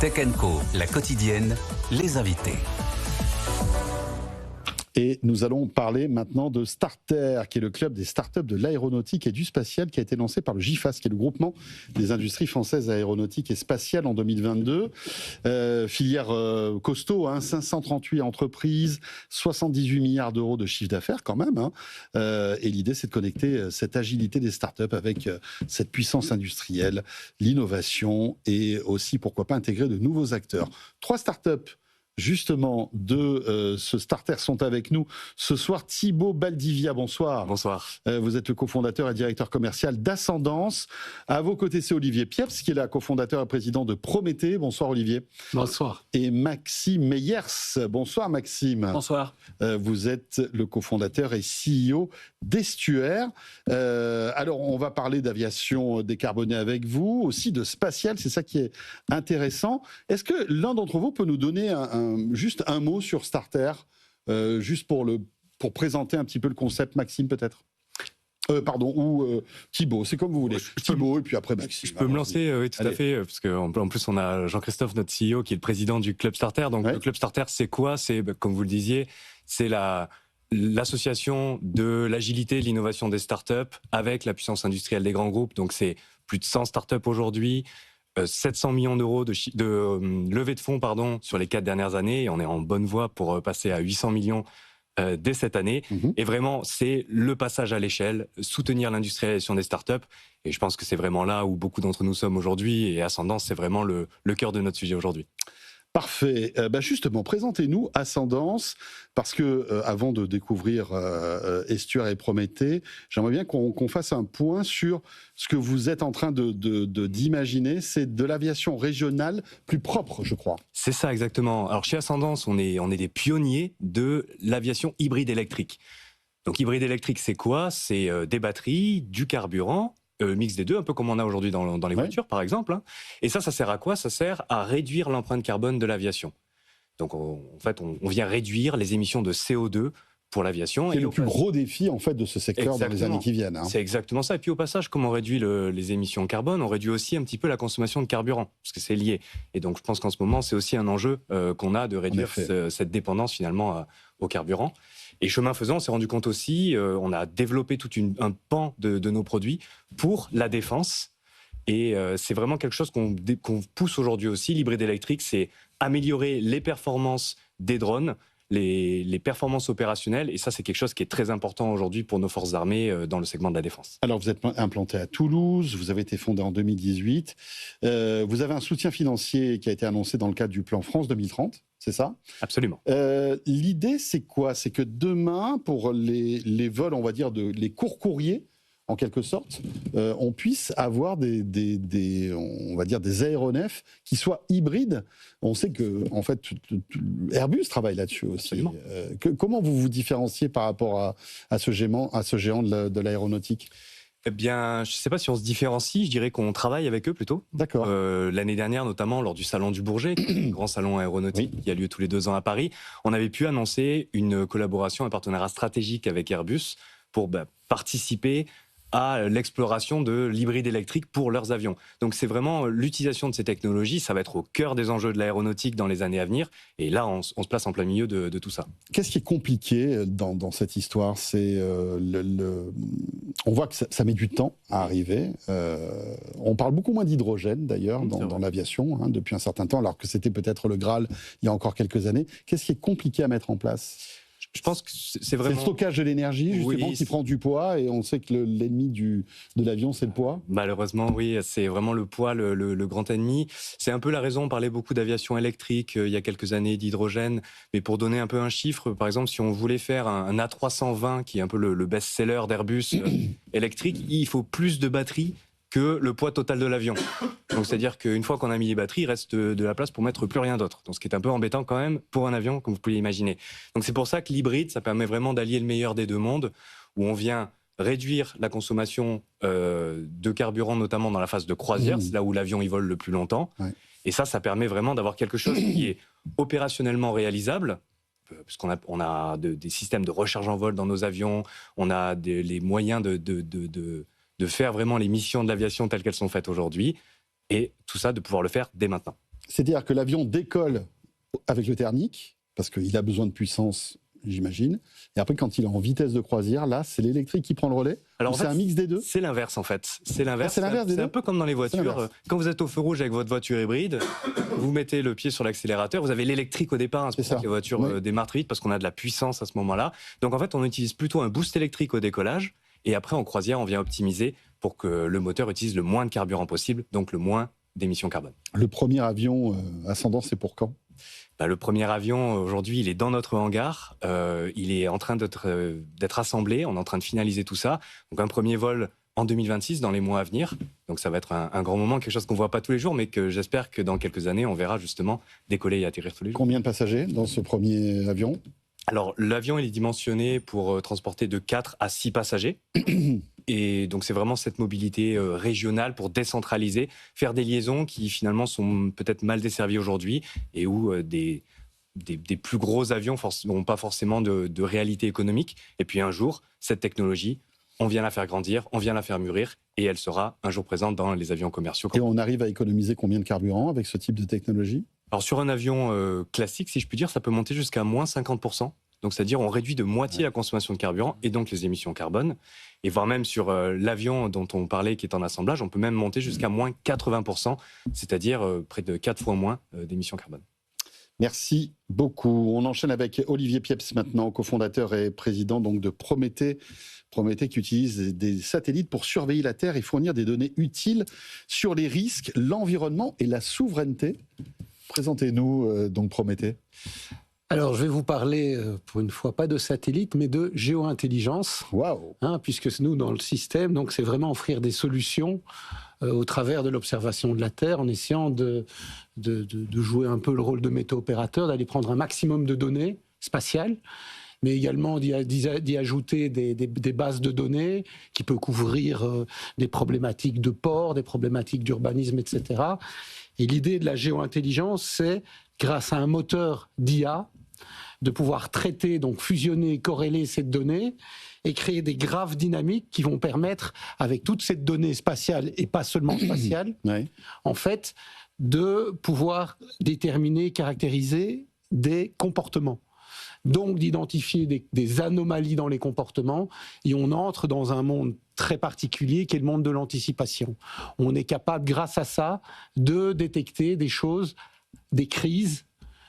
Tech Co, la quotidienne, les invités. Et nous allons parler maintenant de Starter, qui est le club des startups de l'aéronautique et du spatial, qui a été lancé par le GIFAS, qui est le groupement des industries françaises aéronautiques et spatiales en 2022. Filière costaud, 538 entreprises, 78 milliards d'euros de chiffre d'affaires quand même. Et l'idée, c'est de connecter cette agilité des startups avec cette puissance industrielle, l'innovation et aussi, pourquoi pas, intégrer de nouveaux acteurs. 3 startups justement de ce starter sont avec nous ce soir. Thibaut Baldivia, bonsoir. Bonsoir. Vous êtes le cofondateur et directeur commercial d'Ascendance. À vos côtés, c'est Olivier Pieps, qui est le cofondateur et président de Prométhée. Bonsoir Olivier. Bonsoir. Et Maxime Meyers. Bonsoir Maxime. Bonsoir. Vous êtes le cofondateur et CEO d'Estuaire. Alors, on va parler d'aviation décarbonée avec vous, aussi de spatial, c'est ça qui est intéressant. Est-ce que l'un d'entre vous peut nous donner juste un mot sur Starter, juste pour présenter un petit peu le concept, Maxime peut-être ou Thibaut, c'est comme vous voulez. Thibaut et puis après Maxime. Je peux me lancer, oui, tout à fait, parce qu'en plus on a Jean-Christophe, notre CEO, qui est le président du Club Starter. Donc le Club Starter, c'est quoi ? C'est, comme vous le disiez, c'est l'association de l'agilité et de l'innovation des startups avec la puissance industrielle des grands groupes. Donc c'est plus de 100 startups aujourd'hui, 700 millions d'euros de levée de fonds sur les 4 dernières années. Et on est en bonne voie pour passer à 800 millions dès cette année. Et vraiment, c'est le passage à l'échelle, soutenir l'industrialisation des startups. Et je pense que c'est vraiment là où beaucoup d'entre nous sommes aujourd'hui. Et Ascendance, c'est vraiment le cœur de notre sujet aujourd'hui. Parfait. Justement, présentez-nous Ascendance, parce que avant de découvrir Estuaire et Prométhée, j'aimerais bien qu'on fasse un point sur ce que vous êtes en train d'imaginer. C'est de l'aviation régionale plus propre, je crois. C'est ça, exactement. Alors chez Ascendance, on est des pionniers de l'aviation hybride électrique. Donc hybride électrique, c'est quoi ? C'est des batteries, du carburant, mix des deux, un peu comme on a aujourd'hui dans les voitures, par exemple. Et ça sert à quoi ? Ça sert à réduire l'empreinte carbone de l'aviation. Donc, en fait, on vient réduire les émissions de CO2 pour l'aviation. C'est le plus gros défi, en fait, de ce secteur dans les années qui viennent. C'est exactement ça. Et puis, au passage, comme on réduit les émissions carbone, on réduit aussi un petit peu la consommation de carburant, parce que c'est lié. Et donc, je pense qu'en ce moment, c'est aussi un enjeu qu'on a de réduire cette dépendance, finalement, au carburant. Et chemin faisant, on s'est rendu compte aussi, on a développé tout un pan de nos produits pour la défense. Et c'est vraiment quelque chose qu'on pousse aujourd'hui aussi. L'hybride électrique, c'est améliorer les performances des drones, les performances opérationnelles. Et ça, c'est quelque chose qui est très important aujourd'hui pour nos forces armées dans le segment de la défense. Alors, vous êtes implanté à Toulouse, vous avez été fondé en 2018. Vous avez un soutien financier qui a été annoncé dans le cadre du plan France 2030. C'est ça ? Absolument. L'idée, c'est quoi ? C'est que demain, pour les vols, on va dire, les courts courriers, en quelque sorte, on puisse avoir on va dire des aéronefs qui soient hybrides. On sait que, en fait, Airbus travaille là-dessus aussi. Comment vous vous différenciez par rapport à ce géant de l'aéronautique ? Eh bien, je ne sais pas si on se différencie, je dirais qu'on travaille avec eux plutôt. D'accord. L'année dernière, notamment lors du Salon du Bourget, le grand salon aéronautique qui a lieu tous les 2 ans à Paris, on avait pu annoncer une collaboration, un partenariat stratégique avec Airbus pour participer à l'exploration de l'hybride électrique pour leurs avions. Donc c'est vraiment l'utilisation de ces technologies, ça va être au cœur des enjeux de l'aéronautique dans les années à venir. Et là, on se place en plein milieu de tout ça. Qu'est-ce qui est compliqué dans cette histoire ? C'est on voit que ça met du temps à arriver. On parle beaucoup moins d'hydrogène d'ailleurs dans l'aviation depuis un certain temps, alors que c'était peut-être le Graal il y a encore quelques années. Qu'est-ce qui est compliqué à mettre en place ? Je pense que c'est vraiment... C'est le stockage de l'énergie, justement, qui prend du poids, et on sait que l'ennemi de l'avion, c'est le poids. Malheureusement, oui, c'est vraiment le poids, le grand ennemi. C'est un peu la raison, on parlait beaucoup d'aviation électrique il y a quelques années, d'hydrogène, mais pour donner un peu un chiffre, par exemple, si on voulait faire un A320, qui est un peu le best-seller d'Airbus électrique, il faut plus de batteries que le poids total de l'avion. Donc c'est-à-dire qu'une fois qu'on a mis les batteries, il reste de la place pour mettre plus rien d'autre. Donc ce qui est un peu embêtant quand même pour un avion, comme vous pouvez l'imaginer. Donc c'est pour ça que l'hybride, ça permet vraiment d'allier le meilleur des deux mondes, où on vient réduire la consommation de carburant, notamment dans la phase de croisière, c'est là où l'avion il vole le plus longtemps. Et ça permet vraiment d'avoir quelque chose qui est opérationnellement réalisable, puisqu'on a des systèmes de recharge en vol dans nos avions, on a les moyens de faire vraiment les missions de l'aviation telles qu'elles sont faites aujourd'hui, et tout ça de pouvoir le faire dès maintenant. C'est-à-dire que l'avion décolle avec le thermique, parce qu'il a besoin de puissance, j'imagine. Et après, quand il est en vitesse de croisière, là, c'est l'électrique qui prend le relais. Alors, c'est un mix des deux. C'est l'inverse, en fait. C'est l'inverse. Ah, c'est l'inverse des C'est deux. un peu comme dans les voitures. Quand vous êtes au feu rouge avec votre voiture hybride, vous mettez le pied sur l'accélérateur. Vous avez l'électrique au départ. C'est pour ça que les voitures démarrent très vite, parce qu'on a de la puissance à ce moment-là. Donc, en fait, on utilise plutôt un boost électrique au décollage. Et après, en croisière, on vient optimiser pour que le moteur utilise le moins de carburant possible, donc le moins d'émissions carbone. Le premier avion ascendant, c'est pour quand ? Le premier avion, aujourd'hui, il est dans notre hangar. Il est en train d'être assemblé. On est en train de finaliser tout ça. Donc, un premier vol en 2026, dans les mois à venir. Donc, ça va être un grand moment, quelque chose qu'on ne voit pas tous les jours, mais que j'espère que dans quelques années, on verra justement décoller et atterrir tous les jours. Combien de passagers dans ce premier avion ? Alors, l'avion, il est dimensionné pour transporter de 4 à 6 passagers. Et donc, c'est vraiment cette mobilité régionale pour décentraliser, faire des liaisons qui, finalement, sont peut-être mal desservies aujourd'hui et où des plus gros avions n'ont pas forcément de réalité économique. Et puis, un jour, cette technologie, on vient la faire grandir, on vient la faire mûrir et elle sera un jour présente dans les avions commerciaux. Et on arrive à économiser combien de carburant avec ce type de technologie ? Alors, sur un avion classique, si je puis dire, ça peut monter jusqu'à moins 50%. Donc, c'est-à-dire on réduit de moitié la consommation de carburant et donc les émissions carbone. Et voire même sur l'avion dont on parlait qui est en assemblage, on peut même monter jusqu'à moins 80%, c'est-à-dire près de 4 fois moins d'émissions carbone. Merci beaucoup. On enchaîne avec Olivier Pieps maintenant, cofondateur et président donc de Prométhée. Prométhée qui utilise des satellites pour surveiller la Terre et fournir des données utiles sur les risques, l'environnement et la souveraineté. Présentez-nous donc Prométhée. Alors, je vais vous parler, pour une fois, pas de satellite, mais de géo-intelligence. Waouh ! Puisque nous, dans le système, donc, c'est vraiment offrir des solutions au travers de l'observation de la Terre, en essayant de jouer un peu le rôle de météo-opérateur, d'aller prendre un maximum de données spatiales, mais également d'y ajouter des bases de données qui peuvent couvrir des problématiques de port, des problématiques d'urbanisme, etc. Et l'idée de la géo-intelligence, c'est, grâce à un moteur d'IA, de pouvoir traiter, donc fusionner, corréler cette donnée et créer des graphes dynamiques qui vont permettre, avec toute cette donnée spatiale et pas seulement spatiale, en fait, de pouvoir déterminer, caractériser des comportements. Donc d'identifier des anomalies dans les comportements, et on entre dans un monde très particulier qui est le monde de l'anticipation. On est capable, grâce à ça, de détecter des choses, des crises,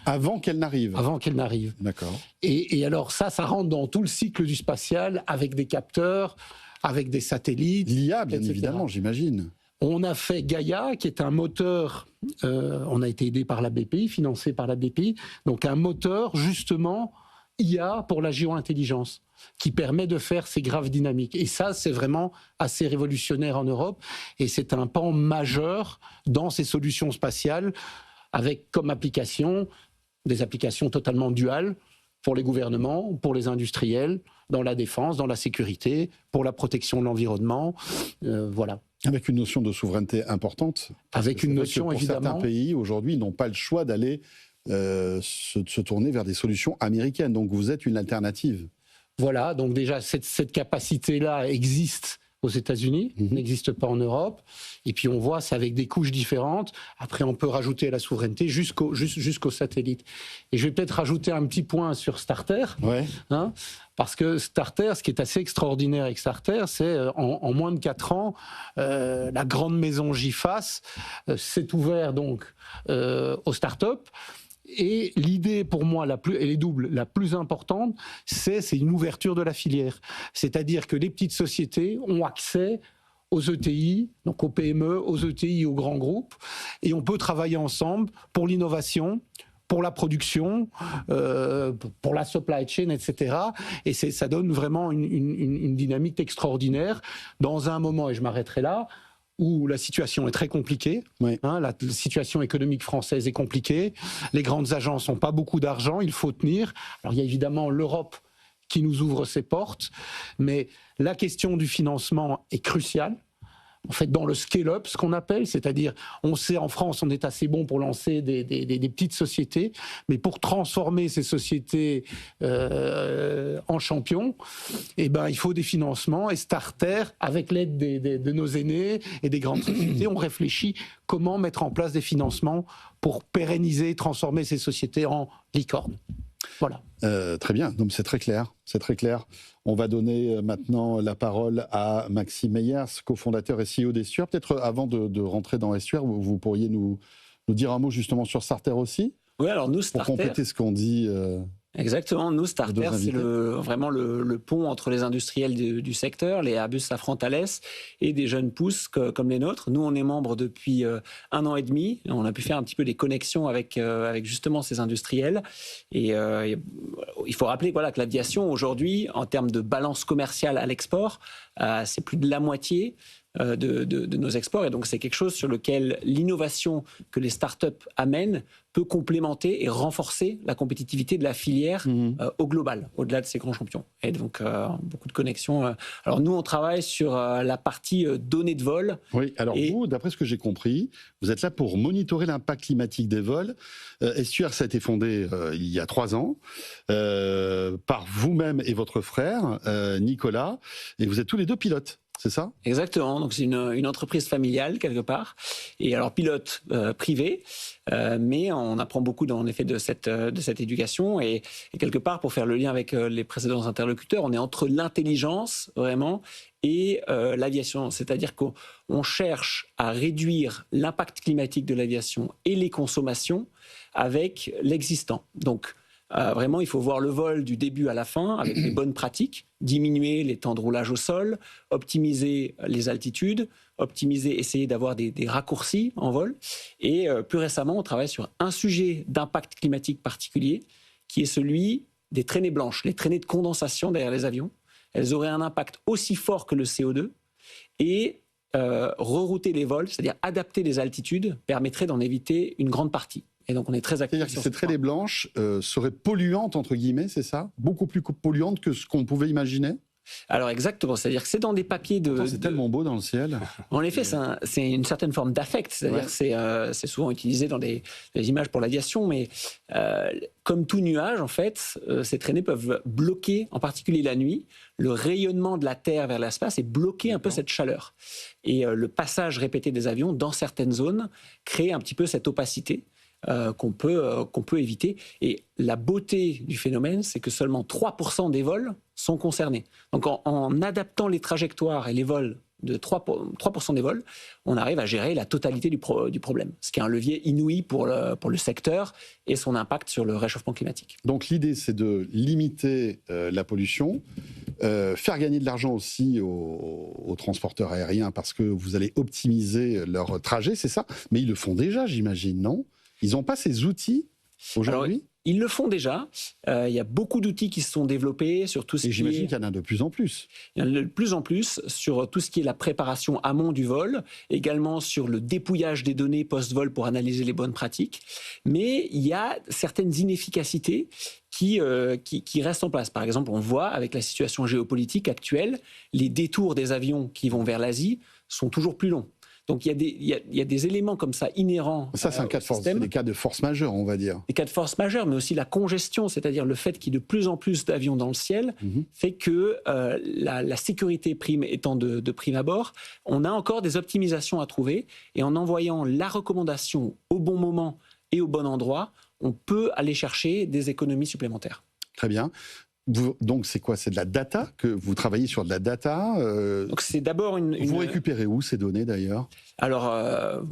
avant qu'elles n'arrivent. Avant qu'elles n'arrivent. D'accord. Et alors ça rentre dans tout le cycle du spatial, avec des capteurs, avec des satellites. L'IA, bien etc. évidemment, j'imagine. On a fait Gaia, qui est un moteur, on a été aidé par la BPI, financé par la BPI, donc un moteur, justement, IA pour la géo-intelligence, qui permet de faire ces graphes dynamiques. Et ça, c'est vraiment assez révolutionnaire en Europe, et c'est un pan majeur dans ces solutions spatiales, avec comme application des applications totalement duales pour les gouvernements, pour les industriels, dans la défense, dans la sécurité, pour la protection de l'environnement, voilà. Avec une notion de souveraineté importante. Avec une notion, pour évidemment. Certains pays, aujourd'hui, n'ont pas le choix d'aller se tourner vers des solutions américaines. Donc vous êtes une alternative. Voilà, donc déjà, cette capacité-là existe aux États-Unis, n'existe pas en Europe. Et puis on voit, c'est avec des couches différentes. Après, on peut rajouter à la souveraineté jusqu'au satellite. Et je vais peut-être rajouter un petit point sur Starter. Ouais. Parce que Starter, ce qui est assez extraordinaire avec Starter, c'est en moins de 4 ans, la grande maison GIFAS s'est ouverte donc aux startups. Et l'idée pour moi, elle est double, la plus importante, c'est une ouverture de la filière. C'est-à-dire que les petites sociétés ont accès aux ETI, donc aux PME, aux ETI, aux grands groupes, et on peut travailler ensemble pour l'innovation, pour la production, pour la supply chain, etc. Et ça donne vraiment une dynamique extraordinaire dans un moment, et je m'arrêterai là, où la situation est très compliquée. Oui. La situation économique française est compliquée. Les grandes agences n'ont pas beaucoup d'argent, il faut tenir. Alors il y a évidemment l'Europe qui nous ouvre ses portes, mais la question du financement est cruciale. en fait, dans le scale-up, ce qu'on appelle, c'est-à-dire, on sait en France, on est assez bon pour lancer des petites sociétés, mais pour transformer ces sociétés en champions, eh ben, il faut des financements. Et Starter, avec l'aide de nos aînés et des grandes sociétés, on réfléchit comment mettre en place des financements pour pérenniser, transformer ces sociétés en licornes. Voilà. Très bien, donc c'est très clair, c'est très clair. On va donner maintenant la parole à Maxime Meyers, cofondateur et CEO d'Estuaire. Peut-être avant de rentrer dans Estuaire, vous pourriez nous dire un mot justement sur Starter aussi? Oui, alors nous, Starter... Pour compléter ce qu'on dit... Exactement, nous, Starter, c'est vraiment le pont entre les industriels du secteur, les Airbus, Safran, Thales, et des jeunes pousses comme les nôtres. Nous, on est membres depuis 1 an et demi. On a pu faire un petit peu des connexions avec justement ces industriels. Et il faut rappeler que l'aviation, aujourd'hui, en termes de balance commerciale à l'export, c'est plus de la moitié de nos exports. Et donc, c'est quelque chose sur lequel l'innovation que les startups amènent peut complémenter et renforcer la compétitivité de la filière au global, au-delà de ces grands champions. Et donc, beaucoup de connexions. Alors, nous, on travaille sur la partie données de vol. Oui, alors vous, d'après ce que j'ai compris, vous êtes là pour monitorer l'impact climatique des vols. Estuaire, ça a été fondé il y a 3 ans par vous-même et votre frère, Nicolas, et vous êtes tous les deux pilotes. C'est ça? Exactement. Donc, c'est une entreprise familiale, quelque part. Et alors, pilote privé, mais on apprend beaucoup, en effet, de cette éducation. Et quelque part, pour faire le lien avec les précédents interlocuteurs, on est entre l'intelligence, vraiment, et l'aviation. C'est-à-dire qu'on cherche à réduire l'impact climatique de l'aviation et les consommations avec l'existant. Donc, vraiment, il faut voir le vol du début à la fin avec les bonnes pratiques, diminuer les temps de roulage au sol, optimiser les altitudes, essayer d'avoir des raccourcis en vol. Et plus récemment, on travaille sur un sujet d'impact climatique particulier, qui est celui des traînées blanches, les traînées de condensation derrière les avions. Elles auraient un impact aussi fort que le CO2 et rerouter les vols, c'est-à-dire adapter les altitudes, permettrait d'en éviter une grande partie. Et donc, on est très actifs. C'est-à-dire que ces traînées blanches seraient polluantes, entre guillemets, c'est ça? Beaucoup plus polluantes que ce qu'on pouvait imaginer? Alors, exactement. C'est-à-dire que c'est dans des papiers de... C'est tellement beau dans le ciel. En effet, c'est une certaine forme d'affect. C'est-à-dire que c'est souvent utilisé dans des images pour l'aviation, mais comme tout nuage, en fait, ces traînées peuvent bloquer, en particulier la nuit, le rayonnement de la Terre vers l'espace et bloquer un peu cette chaleur. Et le passage répété des avions dans certaines zones crée un petit peu cette opacité qu'on peut éviter. Et la beauté du phénomène, c'est que seulement 3% des vols sont concernés. Donc en adaptant les trajectoires et les vols de 3% des vols, on arrive à gérer la totalité du problème, ce qui est un levier inouï pour le secteur et son impact sur le réchauffement climatique. Donc l'idée, c'est de limiter la pollution, faire gagner de l'argent aussi aux transporteurs aériens parce que vous allez optimiser leur trajet, c'est ça? Mais ils le font déjà, j'imagine, non? Ils n'ont pas ces outils aujourd'hui? Ils le font déjà. Il y a beaucoup d'outils qui se sont développés sur tout ce qui est... Et j'imagine qu'il y en a de plus en plus. Il y en a de plus en plus sur tout ce qui est la préparation amont du vol, également sur le dépouillage des données post-vol pour analyser les bonnes pratiques. Mais il y a certaines inefficacités qui restent en place. Par exemple, on voit avec la situation géopolitique actuelle, les détours des avions qui vont vers l'Asie sont toujours plus longs. Donc il y a des éléments comme ça inhérents. Ça, c'est des cas de force majeure, on va dire. Des cas de force majeure, mais aussi la congestion, c'est-à-dire le fait qu'il y ait de plus en plus d'avions dans le ciel, fait que la sécurité prime étant de prime abord, on a encore des optimisations à trouver. Et en envoyant la recommandation au bon moment et au bon endroit, on peut aller chercher des économies supplémentaires. Très bien. Donc c'est quoi? C'est de la data? Que vous travaillez sur de la data? Donc c'est d'abord Vous récupérez où ces données d'ailleurs? Alors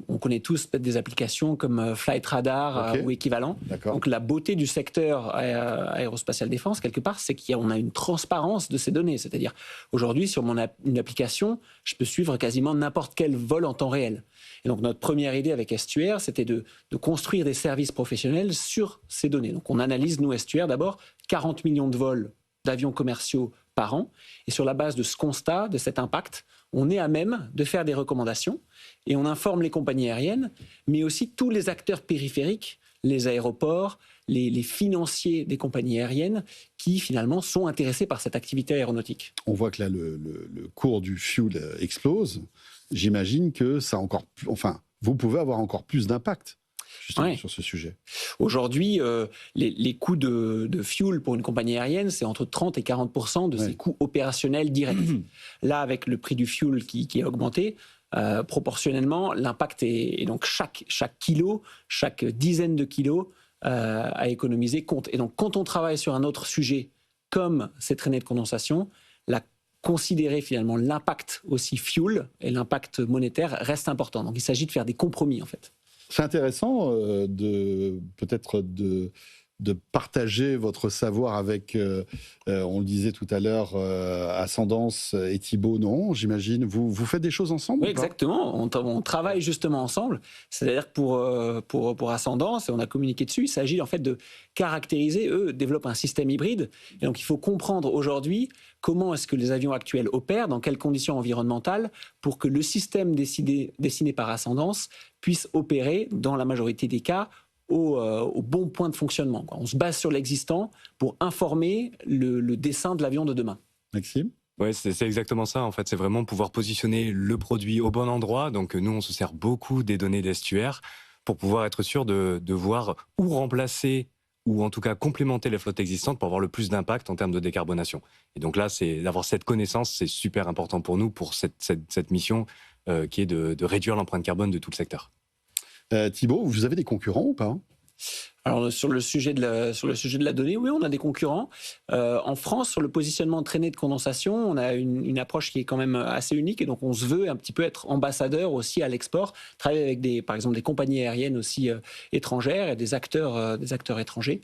on connaît tous peut-être des applications comme Flight Radar ou équivalent. Donc la beauté du secteur aérospatial défense quelque part, c'est qu'on a une transparence de ces données. C'est-à-dire aujourd'hui sur une application, je peux suivre quasiment n'importe quel vol en temps réel. Et donc notre première idée avec Estuaire, c'était de construire des services professionnels sur ces données. Donc on analyse, nous, Estuaire, d'abord 40 millions de vols d'avions commerciaux par an. Et sur la base de ce constat, de cet impact, on est à même de faire des recommandations et on informe les compagnies aériennes, mais aussi tous les acteurs périphériques, les aéroports, les financiers des compagnies aériennes qui finalement sont intéressés par cette activité aéronautique. On voit que là, le cours du fuel explose. j'imagine que ça a encore, vous pouvez avoir encore plus d'impact justement sur ce sujet. Aujourd'hui, les coûts de fuel pour une compagnie aérienne, c'est entre 30 et 40% de ses coûts opérationnels directs. Là, avec le prix du fuel qui a augmenté, proportionnellement, l'impact est donc chaque kilo, chaque dizaine de kilos à économiser compte. Et donc, quand on travaille sur un autre sujet comme ces traînées de condensation, considérer finalement l'impact aussi fuel et l'impact monétaire reste important. Donc, il s'agit de faire des compromis en fait. C'est intéressant peut-être de partager votre savoir avec, on le disait tout à l'heure, Ascendance et Thibaut, non, j'imagine. Vous faites des choses ensemble? Oui, exactement. On travaille justement ensemble. C'est-à-dire que pour Ascendance, et on a communiqué dessus, il s'agit en fait de caractériser, eux développent un système hybride. Et donc il faut comprendre aujourd'hui comment est-ce que les avions actuels opèrent, dans quelles conditions environnementales, pour que le système dessiné par Ascendance puisse opérer, dans la majorité des cas, au bon point de fonctionnement. On se base sur l'existant pour informer le dessin de l'avion de demain. Maxime ? Oui, c'est exactement ça. En fait, c'est vraiment pouvoir positionner le produit au bon endroit. Donc, nous, on se sert beaucoup des données d'estuaire pour pouvoir être sûr de voir où remplacer ou en tout cas complémenter les flottes existantes pour avoir le plus d'impact en termes de décarbonation. Et donc là, d'avoir cette connaissance, c'est super important pour nous, pour cette mission qui est de réduire l'empreinte carbone de tout le secteur. Thibaut, vous avez des concurrents ou pas ? Alors sur le sujet de la donnée, oui, on a des concurrents. En France, sur le positionnement de traînées de condensation, on a une approche qui est quand même assez unique et donc on se veut un petit peu être ambassadeur aussi à l'export, travailler avec par exemple des compagnies aériennes aussi étrangères et des acteurs étrangers.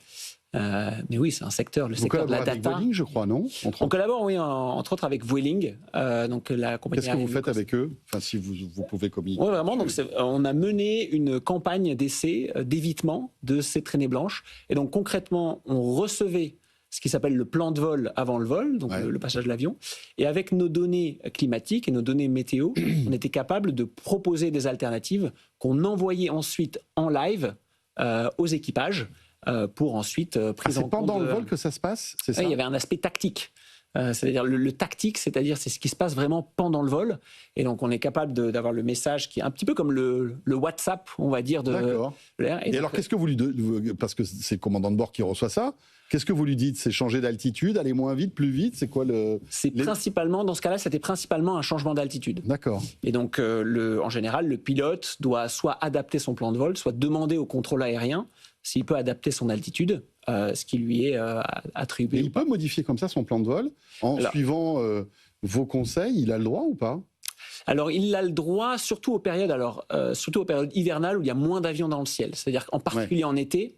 Mais oui, c'est un secteur, le secteur de la data. Vous collaborez avec Vueling, je crois, non ? On collabore, oui, entre autres avec Vueling, donc la compagnie. Qu'est-ce que vous faites avec eux ? Enfin, si vous pouvez communiquer. Oui, vraiment. Donc, on a mené une campagne d'essai, d'évitement de ces traînées blanches. Et donc, concrètement, on recevait ce qui s'appelle le plan de vol avant le vol, donc le passage de l'avion. Et avec nos données climatiques et nos données météo, on était capable de proposer des alternatives qu'on envoyait ensuite en live aux équipages. Pour ensuite prise en compte. C'est pendant le vol que ça se passe, c'est ça ? Il y avait un aspect tactique. C'est-à-dire le tactique, c'est ce qui se passe vraiment pendant le vol. Et donc, on est capable d'avoir le message qui est un petit peu comme le WhatsApp, on va dire. D'accord. Et alors, qu'est-ce que vous lui dites ? Parce que c'est le commandant de bord qui reçoit ça. Qu'est-ce que vous lui dites ? C'est changer d'altitude, aller moins vite, plus vite ? C'est quoi principalement, dans ce cas-là, c'était principalement un changement d'altitude. D'accord. Et donc, en général, le pilote doit soit adapter son plan de vol, soit demander au contrôle aérien s'il peut adapter son altitude, ce qui lui est attribué. Et il peut modifier comme ça son plan de vol suivant vos conseils, il a le droit ou pas ? Alors, il a le droit, surtout aux périodes hivernales où il y a moins d'avions dans le ciel. C'est-à-dire qu'en particulier en été,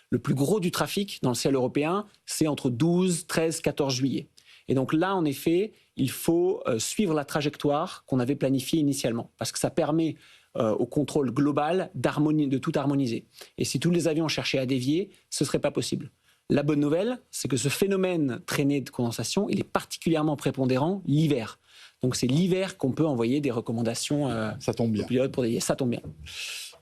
le plus gros du trafic dans le ciel européen, c'est entre 12, 13, 14 juillet. Et donc là, en effet, il faut suivre la trajectoire qu'on avait planifiée initialement, parce que ça permet au contrôle global de tout harmoniser. Et si tous les avions cherchaient à dévier, ce ne serait pas possible. La bonne nouvelle, c'est que ce phénomène traîné de condensation, il est particulièrement prépondérant l'hiver. Donc c'est l'hiver qu'on peut envoyer des recommandations aux pilotes pour dévier. Ça tombe bien.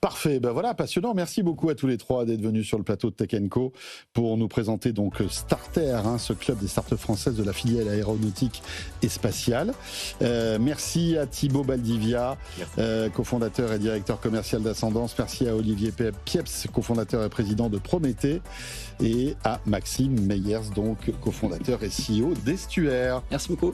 Parfait, ben voilà, passionnant. Merci beaucoup à tous les trois d'être venus sur le plateau de Tech & Co pour nous présenter donc Starter, ce club des startups françaises de la filiale aéronautique et spatiale. Merci à Thibaut Baldivia, cofondateur et directeur commercial d'Ascendance. Merci à Olivier Pieps, cofondateur et président de Prométhée. Et à Maxime Meyers, donc cofondateur et CEO d'Estuaire. Merci beaucoup.